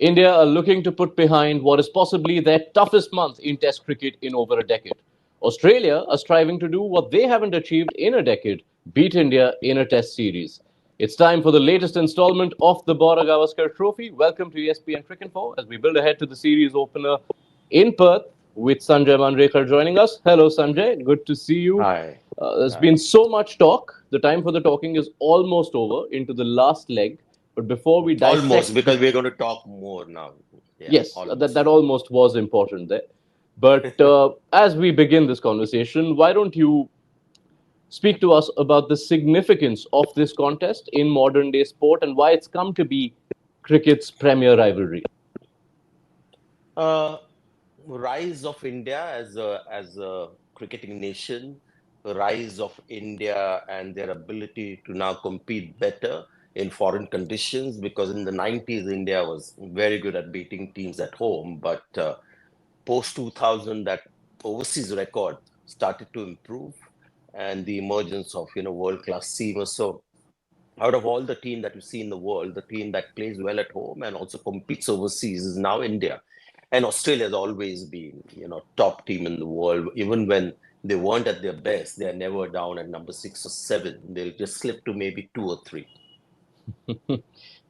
India are looking to put behind what is possibly their toughest month in Test cricket in over a decade. Australia are striving to do what they haven't achieved in a decade, beat India in a Test series. It's time for the latest installment of the Border-Gavaskar Trophy. Welcome to ESPN Cricinfo as we build ahead to the series opener in Perth with Sanjay Manjrekar joining us. Hello, Sanjay. Good to see you. Hi. There's Hi. been so much talk. The time for the talking is almost over into the last leg. But before we Almost, dissect because we're going to talk more now. Yeah, yes, that almost. almost was important there. But as we begin this conversation, why don't you speak to us about the significance of this contest in modern day sport and why it's come to be cricket's premier rivalry? Uh, Rise of India as a cricketing nation, rise of India and their ability to now compete better in foreign conditions, because in the 90s, India was very good at beating teams at home, but post 2000, that overseas record started to improve, and the emergence of world-class seamers. So out of all the team that you see in the world, the team that plays well at home and also competes overseas is now India. And Australia has always been, top team in the world. Even when they weren't at their best, they're never down at number 6 or 7. They'll just slip to maybe 2 or 3.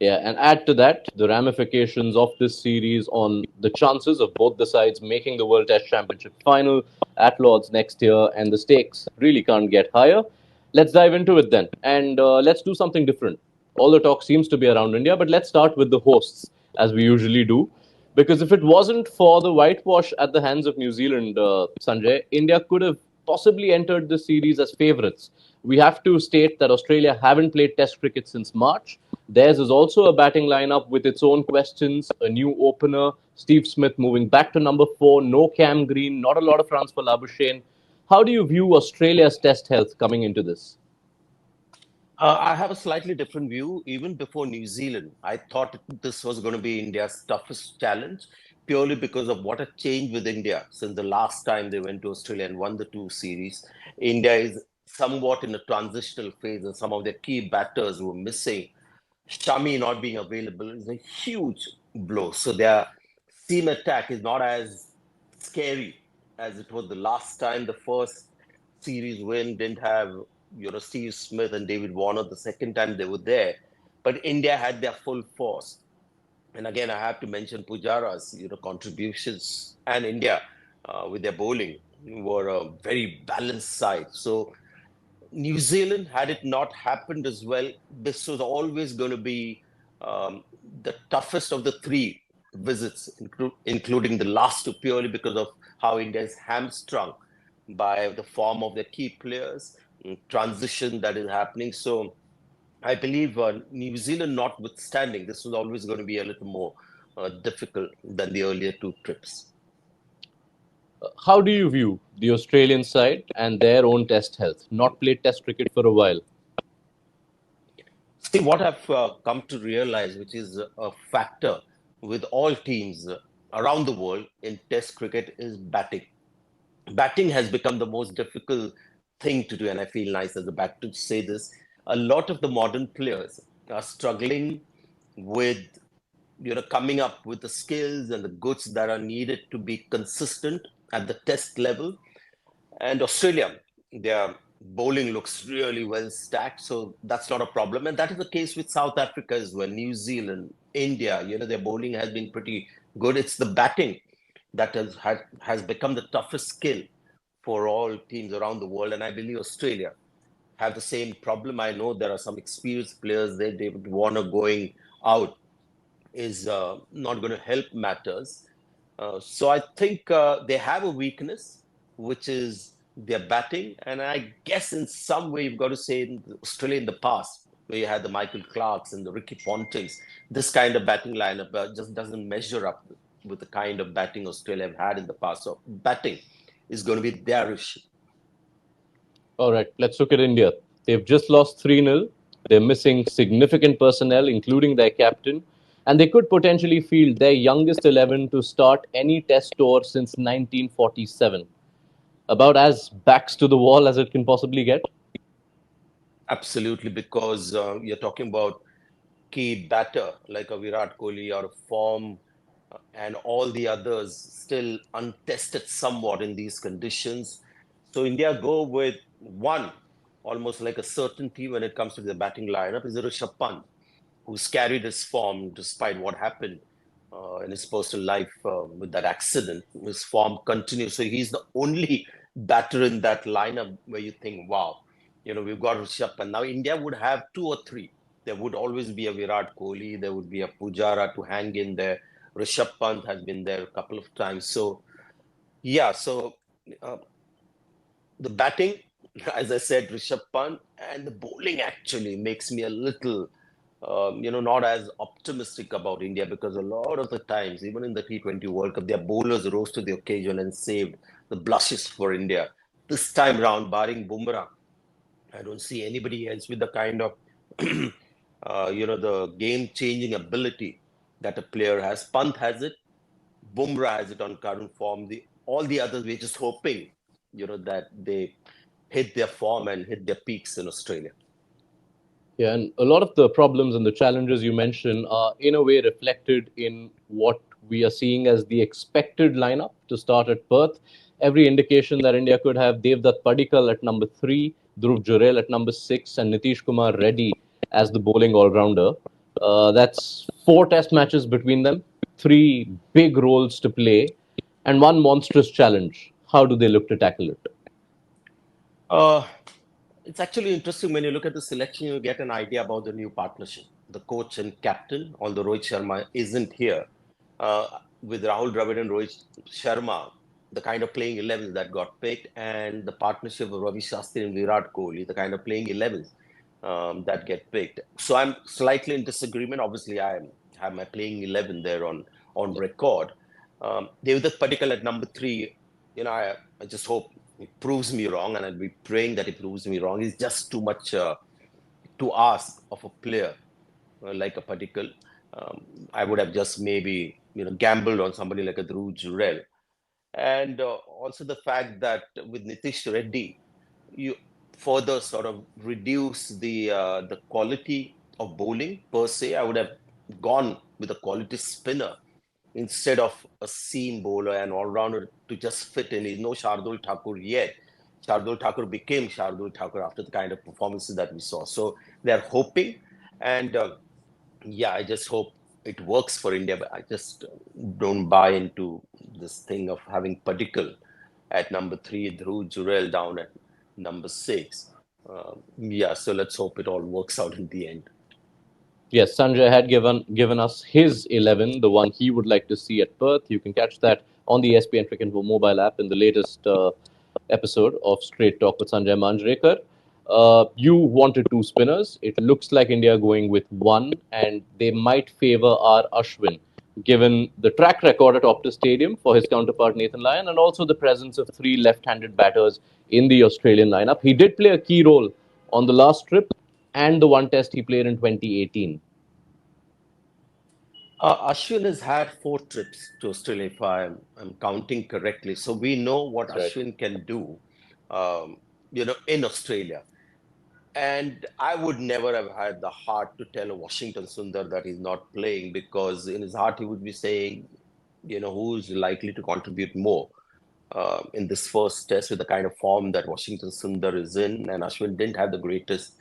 Yeah, and add to that the ramifications of this series on the chances of both the sides making the World Test Championship final at Lords next year, and the stakes really can't get higher. Let's dive into it then, and let's do something different. All the talk seems to be around India, but let's start with the hosts, as we usually do. Because if it wasn't for the whitewash at the hands of New Zealand, Sanjay, India could have possibly entered the series as favourites. We have to state that Australia haven't played Test cricket since March. Theirs is also a batting lineup with its own questions, a new opener, Steve Smith moving back to number 4, no Cam Green, not a lot of runs for Labuschagne. How do you view Australia's Test health coming into this? I have a slightly different view. Even before New Zealand, I thought this was going to be India's toughest challenge, purely because of what had changed with India since the last time they went to Australia and won the two series. India is somewhat in a transitional phase, and some of their key batters were missing. Shami not being available is a huge blow. So their seam attack is not as scary as it was the last time. The first series win didn't have Steve Smith and David Warner. The second time they were there, but India had their full force. And again, I have to mention Pujara's contributions, and India with their bowling were a very balanced side. So New Zealand, had it not happened as well, this was always going to be the toughest of the three visits, including the last two, purely because of how India is hamstrung by the form of their key players, transition that is happening. So I believe New Zealand notwithstanding, this was always going to be a little more difficult than the earlier two trips. How do you view the Australian side and their own Test health? Not played Test cricket for a while. See, what I've come to realize, which is a factor with all teams around the world in Test cricket, is batting. Batting has become the most difficult thing to do, and I feel nice as a batter to say this. A lot of the modern players are struggling with, coming up with the skills and the goods that are needed to be consistent at the Test level. And Australia, their bowling looks really well stacked, so that's not a problem. And that is the case with South Africa as well, New Zealand, India. Their bowling has been pretty good. It's the batting that has become the toughest skill for all teams around the world. And I believe Australia have the same problem. I know there are some experienced players there. David Warner going out is not going to help matters. So I think they have a weakness, which is their batting. And I guess in some way you've got to say in Australia in the past, where you had the Michael Clarks and the Ricky Pontings, this kind of batting lineup just doesn't measure up with the kind of batting Australia have had in the past. So batting is going to be their issue. All right, let's look at India. They've just lost 3-0. They're missing significant personnel, including their captain, and they could potentially field their youngest 11 to start any test tour since 1947. About as backs to the wall as it can possibly get. Absolutely, because you're talking about key batter like a Virat Kohli or a form and all the others still untested somewhat in these conditions. So India go with one, almost like a certainty when it comes to the batting lineup, is Rishabh Pant, who's carried his form despite what happened in his personal life with that accident. His form continues. So he's the only batter in that lineup where you think, wow, we've got Rishabh Pant. Now India would have two or three. There would always be a Virat Kohli. There would be a Pujara to hang in there. Rishabh Pant has been there a couple of times. So, yeah, so uh, the batting, as I said, Rishabh Pant, and the bowling actually makes me a little, not as optimistic about India because a lot of the times, even in the T20 World Cup, their bowlers rose to the occasion and saved the blushes for India. This time round, barring Bumrah, I don't see anybody else with the kind of, the game-changing ability that a player has. Pant has it. Bumrah has it on current form. All the others, we're just hoping, that they hit their form and hit their peaks in Australia. Yeah, and a lot of the problems and the challenges you mentioned are, in a way, reflected in what we are seeing as the expected lineup to start at Perth. Every indication that India could have Devdutt Padikkal at number 3, Dhruv Jurel at number 6, and Nitish Kumar Reddy as the bowling all-rounder. That's 4 test matches between them, 3 big roles to play, and one monstrous challenge. How do they look to tackle it? Uh, it's actually interesting when you look at the selection, you get an idea about the new partnership. The coach and captain, although Rohit Sharma isn't here, with Rahul Dravid and Rohit Sharma, the kind of playing 11s that got picked, and the partnership of Ravi Shastri and Virat Kohli, the kind of playing 11s that get picked. So I'm slightly in disagreement. Obviously, I have my playing 11 there on record. Devdutt Padikkal at number 3, I just hope it proves me wrong, and I'll be praying that it proves me wrong. It's just too much to ask of a player like a Padikkal. I would have just maybe gambled on somebody like a Dhruv Jurel, and also the fact that with Nitish Reddy, you further sort of reduce the quality of bowling per se. I would have gone with a quality spinner instead of a seam bowler and all-rounder to just fit in. He's no Shardul Thakur yet. Shardul Thakur became Shardul Thakur after the kind of performances that we saw. So they're hoping, and yeah, I just hope it works for India. But I just don't buy into this thing of having Padikkal at number 3, Dhruv Jurel down at number 6. Yeah, so let's hope it all works out in the end. Yes, Sanjay had given us his 11, the one he would like to see at Perth. You can catch that on the ESPN Cricinfo mobile app in the latest episode of Straight Talk with Sanjay Manjrekar. You wanted 2 spinners. It looks like India are going with one, and they might favor our Ashwin, given the track record at Optus Stadium for his counterpart Nathan Lyon, and also the presence of 3 left-handed batters in the Australian lineup. He did play a key role on the last trip and the one test he played in 2018. Ashwin has had 4 trips to Australia, if I'm counting correctly. So we know what That's right. Ashwin can do, in Australia. And I would never have had the heart to tell a Washington Sundar that he's not playing because in his heart he would be saying, who's likely to contribute more in this first test with the kind of form that Washington Sundar is in. And Ashwin didn't have the greatest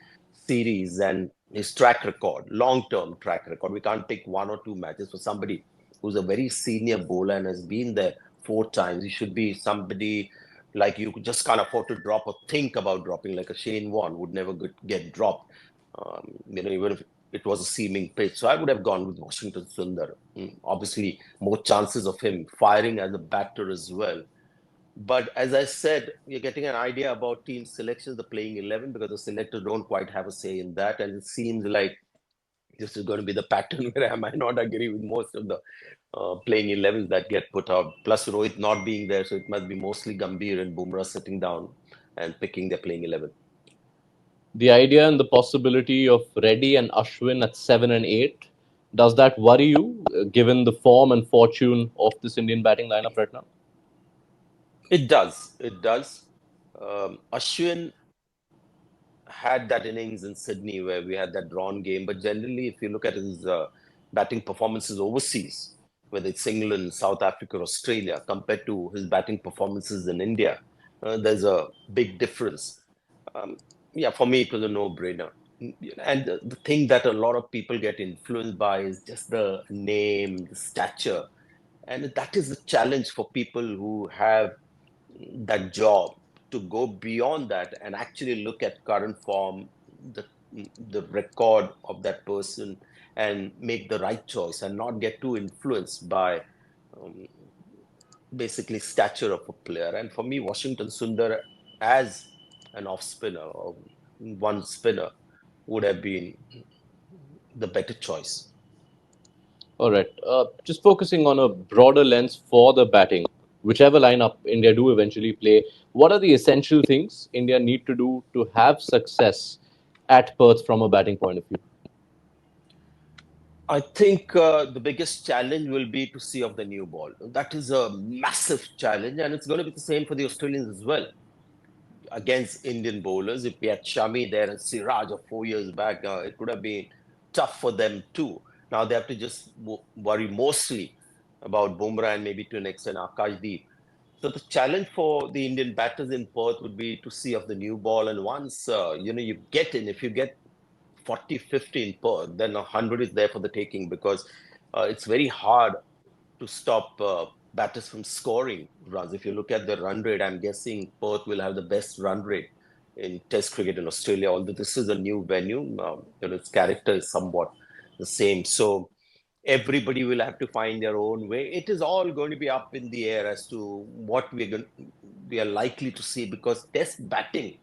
series and his track record, long-term track record. We can't pick 1 or 2 matches for somebody who's a very senior bowler and has been there 4 times. He should be somebody like you just can't afford to drop or think about dropping, like a Shane Warne would never get dropped, even if it was a seaming pitch. So I would have gone with Washington Sundar. Obviously, more chances of him firing as a batter as well. But as I said, you're getting an idea about team selections, the playing 11, because the selectors don't quite have a say in that. And it seems like this is going to be the pattern where I might not agree with most of the playing 11s that get put out. Plus, Rohit not being there, so it must be mostly Gambhir and Bumrah sitting down and picking their playing 11. The idea and the possibility of Reddy and Ashwin at 7 and 8, does that worry you, given the form and fortune of this Indian batting lineup right now? It does. It does. Ashwin had that innings in Sydney where we had that drawn game. But generally, if you look at his batting performances overseas, whether it's England, South Africa, Australia, compared to his batting performances in India, there's a big difference. Um, yeah, for me, it was a no-brainer. And the thing that a lot of people get influenced by is just the name, the stature. And that is the challenge for people who have that job to go beyond that and actually look at current form, the the record of that person, and make the right choice and not get too influenced by um, basically stature of a player. And for me, Washington Sundar as an off spinner or one spinner would have been the better choice. All right. Just focusing on a broader lens for the batting, whichever lineup India do eventually play, what are the essential things India need to do to have success at Perth from a batting point of view? I think the biggest challenge will be to see off the new ball. That is a massive challenge, and it's going to be the same for the Australians as well against Indian bowlers. If we had Shami there and Siraj of 4 years back, it would have been tough for them too. Now they have to just worry mostly about Bumrah and maybe to an extent Akashdeep. So the challenge for the Indian batters in Perth would be to see off the new ball. And once you get in, if you get 40, 50 in Perth, then 100 is there for the taking because it's very hard to stop batters from scoring runs. If you look at the run rate, I'm guessing Perth will have the best run rate in Test cricket in Australia. Although this is a new venue, its character is somewhat the same. So everybody will have to find their own way. It is all going to be up in the air as to what we are likely to see because Test batting,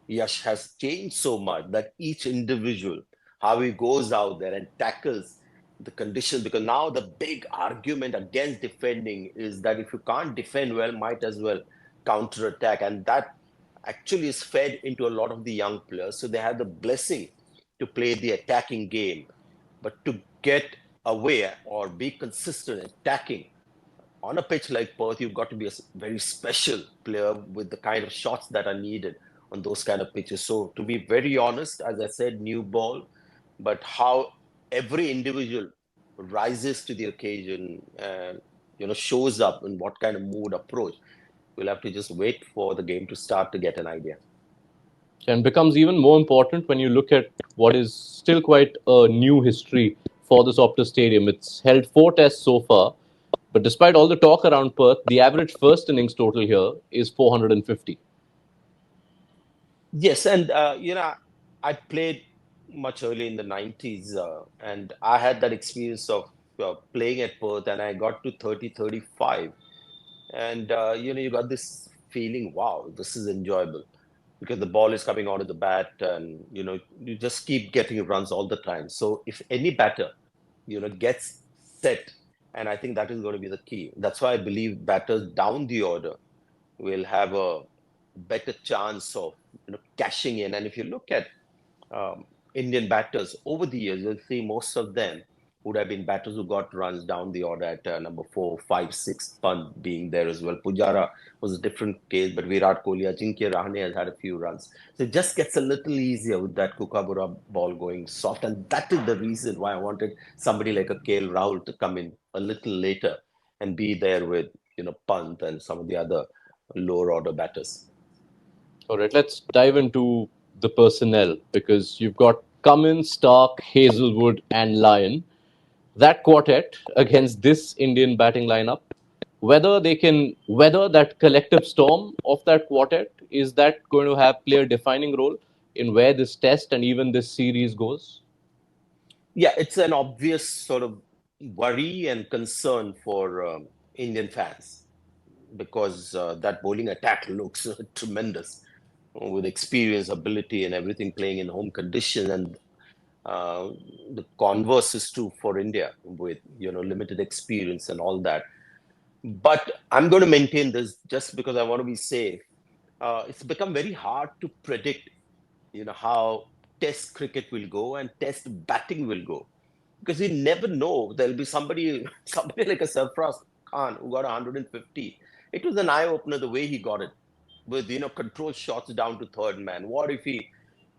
Yash, has changed so much that each individual, how he goes out there and tackles the conditions, because now the big argument against defending is that if you can't defend well, might as well counter attack. And that actually is fed into a lot of the young players. So they have the blessing to play the attacking game. But to get away or be consistent attacking on a pitch like Perth, you've got to be a very special player with the kind of shots that are needed on those kind of pitches. So, to be very honest, as I said, new ball, but how every individual rises to the occasion and shows up in what kind of mood approach, we'll have to just wait for the game to start to get an idea. And becomes even more important when you look at what is still quite a new history for this Optus Stadium. It's held 4 tests so far, but despite all the talk around Perth, the average first innings total here is 450. Yes, and I played much early in the 90s, and I had that experience of playing at Perth, and I got to 30, 35. And you got this feeling, wow, this is enjoyable because the ball is coming out of the bat, and you just keep getting runs all the time. So if any batter, gets set, and I think that is going to be the key. That's why I believe batters down the order will have a better chance of cashing in. And if you look at um, Indian batters over the years, you'll see most of them would have been batters who got runs down the order at number 4, 5, 6, Pant being there as well. Pujara was a different case, but Virat Kohli, Ajinkya Rahane has had a few runs. So it just gets a little easier with that Kookaburra ball going soft. And that is the reason why I wanted somebody like a KL Rahul to come in a little later and be there with, Pant and some of the other lower order batters. All right, let's dive into the personnel because you've got Cummins, Stark, Hazelwood, and Lyon. That quartet against this Indian batting lineup, whether they can weather that collective storm of that quartet, is that going to have play a defining role in where this test and even this series goes? Yeah, it's an obvious sort of worry and concern for Indian fans because that bowling attack looks tremendous with experience, ability, and everything playing in home conditions. And uh, the converse is true for India with limited experience and all that. But I'm going to maintain this just because I want to be safe. It's become very hard to predict, how Test cricket will go and Test batting will go because you never know. There'll be somebody like a Sarfraz Khan who got 150. It was an eye opener the way he got it with control shots down to third man. What if he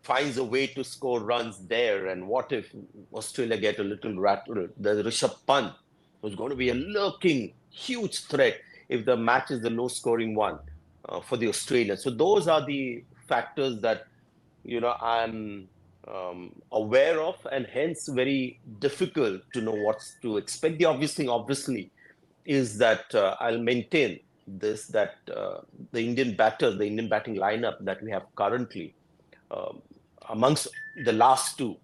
finds a way to score runs there. And what if Australia get a little rattled? The Rishabh Pant was going to be a lurking huge threat if the match is the low-scoring one for the Australians. So those are the factors that I'm aware of, and hence very difficult to know what's to expect. The obvious thing, obviously, is that I'll maintain this that the Indian batters, the Indian batting lineup that we have currently, um, amongst the last two,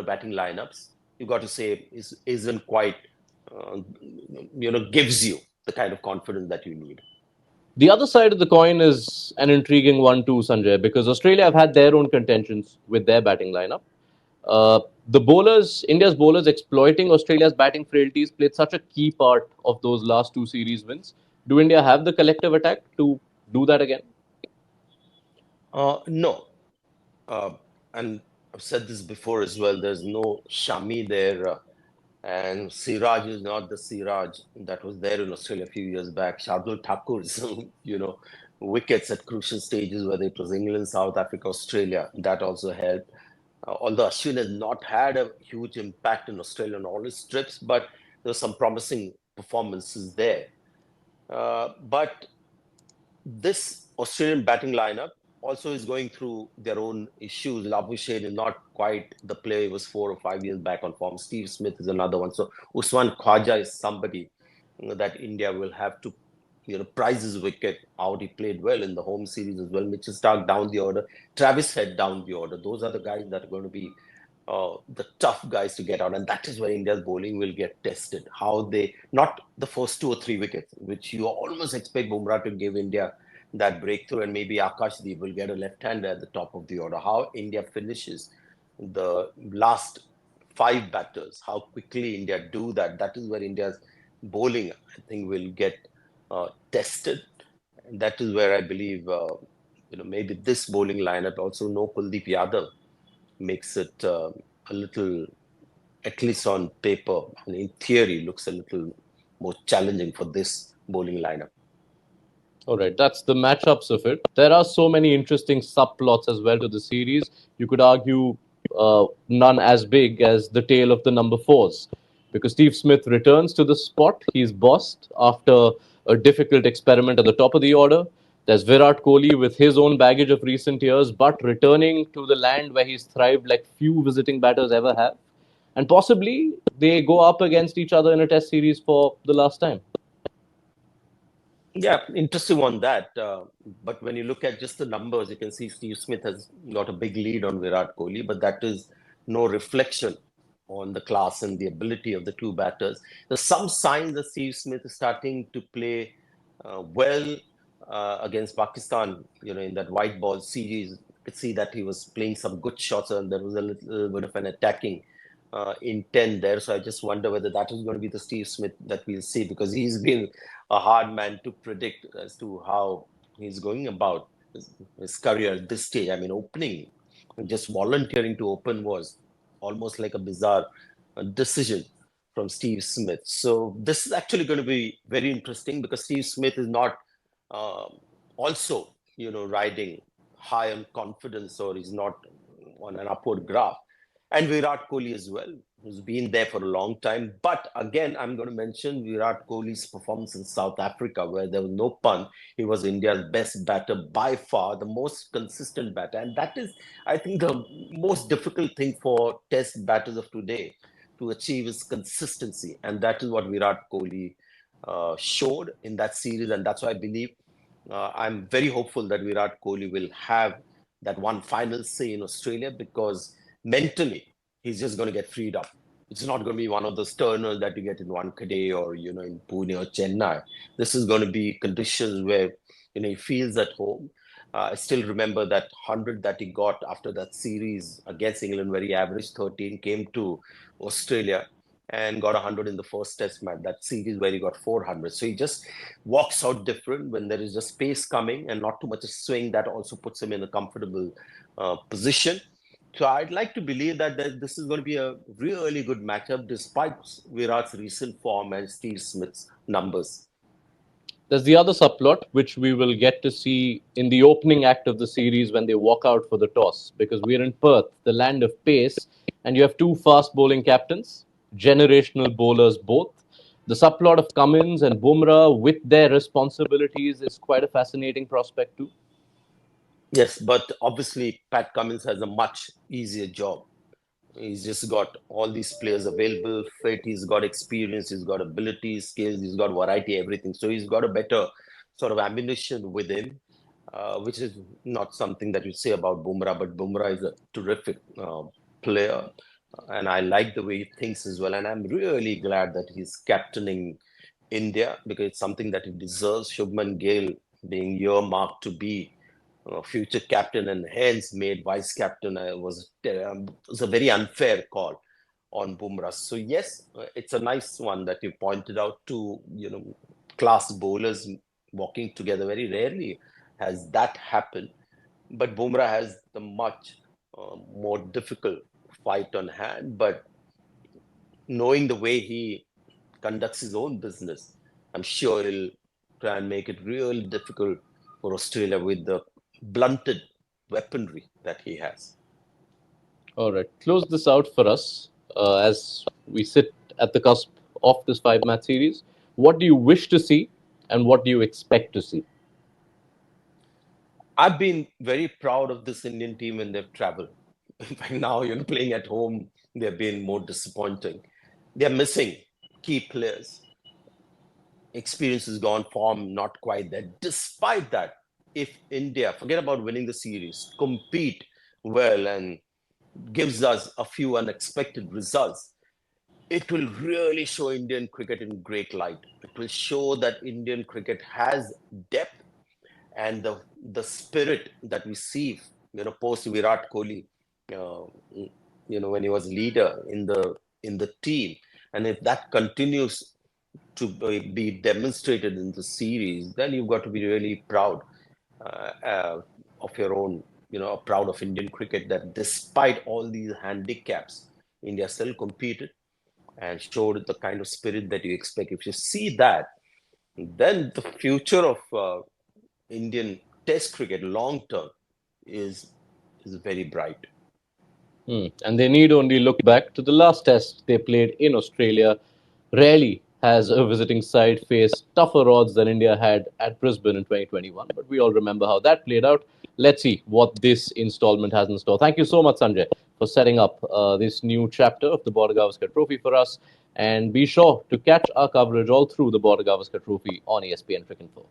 batting lineups, you got to say isn't quite, gives you the kind of confidence that you need. The other side of the coin is an intriguing one too, Sanjay, because Australia have had their own contentions with their batting lineup. The bowlers, India's bowlers exploiting Australia's batting frailties played such a key part of those last two series wins. Do India have the collective attack to do that again? No, uh, and I've said this before as well. There's no Shami there. And Siraj is not the Siraj that was there in Australia a few years back. Shardul Thakur's, wickets at crucial stages, whether it was England, South Africa, Australia, that also helped. Although Ashwin has not had a huge impact in Australia on all his trips, but there were some promising performances there. But this Australian batting lineup also is going through their own issues. Labuschagne is not quite the player he was 4 or 5 years back on form. Steve Smith is another one. So Usman Khwaja is somebody that India will have to, prize his wicket out. He played well in the home series as well. Mitchell Stark down the order. Travis Head down the order. Those are the guys that are going to be the tough guys to get out. And that is where India's bowling will get tested. How they, not the first 2 or 3 wickets, which you almost expect Bumrah to give India that breakthrough, and maybe Akashdeep will get a left-hander at the top of the order. How India finishes the last 5 batters, how quickly India do that. That is where India's bowling, I think, will get tested. And that is where I believe, maybe this bowling lineup, also no Kuldeep Yadav, makes it a little, at least on paper, and in theory, looks a little more challenging for this bowling lineup. All right, that's the matchups of it. There are so many interesting subplots as well to the series. You could argue none as big as the tale of the number fours, because Steve Smith returns to the spot he's bossed after a difficult experiment at the top of the order. There's Virat Kohli with his own baggage of recent years, but returning to the land where he's thrived like few visiting batters ever have. And possibly they go up against each other in a test series for the last time. Yeah, interesting on that. But when you look at just the numbers, you can see Steve Smith has got a big lead on Virat Kohli, but that is no reflection on the class and the ability of the two batters. There's some signs that Steve Smith is starting to play well against Pakistan, in that white ball series. You could see that he was playing some good shots, and there was a little bit of an attacking intent there. So I just wonder whether that is going to be the Steve Smith that we'll see, because he's been a hard man to predict as to how he's going about his career at this stage. I mean, opening, just volunteering to open was almost like a bizarre decision from Steve Smith. So this is actually going to be very interesting, because Steve Smith is not also, riding high on confidence, or he's not on an upward graph. And Virat Kohli as well, who's been there for a long time. But again, I'm going to mention Virat Kohli's performance in South Africa, where there was no pun. He was India's best batter by far, the most consistent batter. And that is, I think, the most difficult thing for test batters of today to achieve is consistency. And that is what Virat Kohli showed in that series. And that's why I believe I'm very hopeful that Virat Kohli will have that one final say in Australia, because mentally he's just going to get freed up. It's not going to be one of those turners that you get in Wankhede or in Pune or Chennai. This is going to be conditions where he feels at home. I still remember that 100 that he got after that series against England, where he averaged 13, came to Australia and got 100 in the first test match. That series where he got 400. So he just walks out different when there is just pace coming and not too much a swing. That also puts him in a comfortable position. So I'd like to believe that this is going to be a really good matchup, despite Virat's recent form and Steve Smith's numbers. There's the other subplot, which we will get to see in the opening act of the series when they walk out for the toss, because we're in Perth, the land of pace, and you have two fast bowling captains, generational bowlers both. The subplot of Cummins and Bumrah with their responsibilities is quite a fascinating prospect too. Yes, but obviously Pat Cummins has a much easier job. He's just got all these players available, fit, he's got experience, he's got ability, skills, he's got variety, everything. So he's got a better sort of ammunition with him, which is not something that you say about Bumrah, but Bumrah is a terrific player. And I like the way he thinks as well. And I'm really glad that he's captaining India because it's something that he deserves. Shubman Gill being earmarked to be future captain and hence made vice captain was a very unfair call on Bumrah. So yes, it's a nice one that you pointed out to, class bowlers walking together. Very rarely has that happened, but Bumrah has the much more difficult fight on hand. But knowing the way he conducts his own business, I'm sure he'll try and make it really difficult for Australia with the blunted weaponry that he has. All right, close this out for us as we sit at the cusp of this five-match series. What do you wish to see, and what do you expect to see? I've been very proud of this Indian team when they've traveled. In fact, now, playing at home, they've been more disappointing. They're missing key players. Experience is gone, form not quite there. Despite that, if India, forget about winning the series, compete well and gives us a few unexpected results, it will really show Indian cricket in great light. It will show that Indian cricket has depth and the spirit that we see, post Virat Kohli, uh, when he was leader in the team, and if that continues to be demonstrated in the series, then you've got to be really proud of your own, proud of Indian cricket that despite all these handicaps, India still competed and showed the kind of spirit that you expect. If you see that, then the future of Indian Test cricket long term is is very bright. And they need only look back to the last test they played in Australia. Rarely has a visiting side faced tougher odds than India had at Brisbane in 2021, but we all remember how that played out. Let's see what this installment has in store. Thank you so much, Sanjay, for setting up this new chapter of the Border-Gavaskar Trophy for us. And be sure to catch our coverage all through the Border-Gavaskar Trophy on ESPN Cricinfo.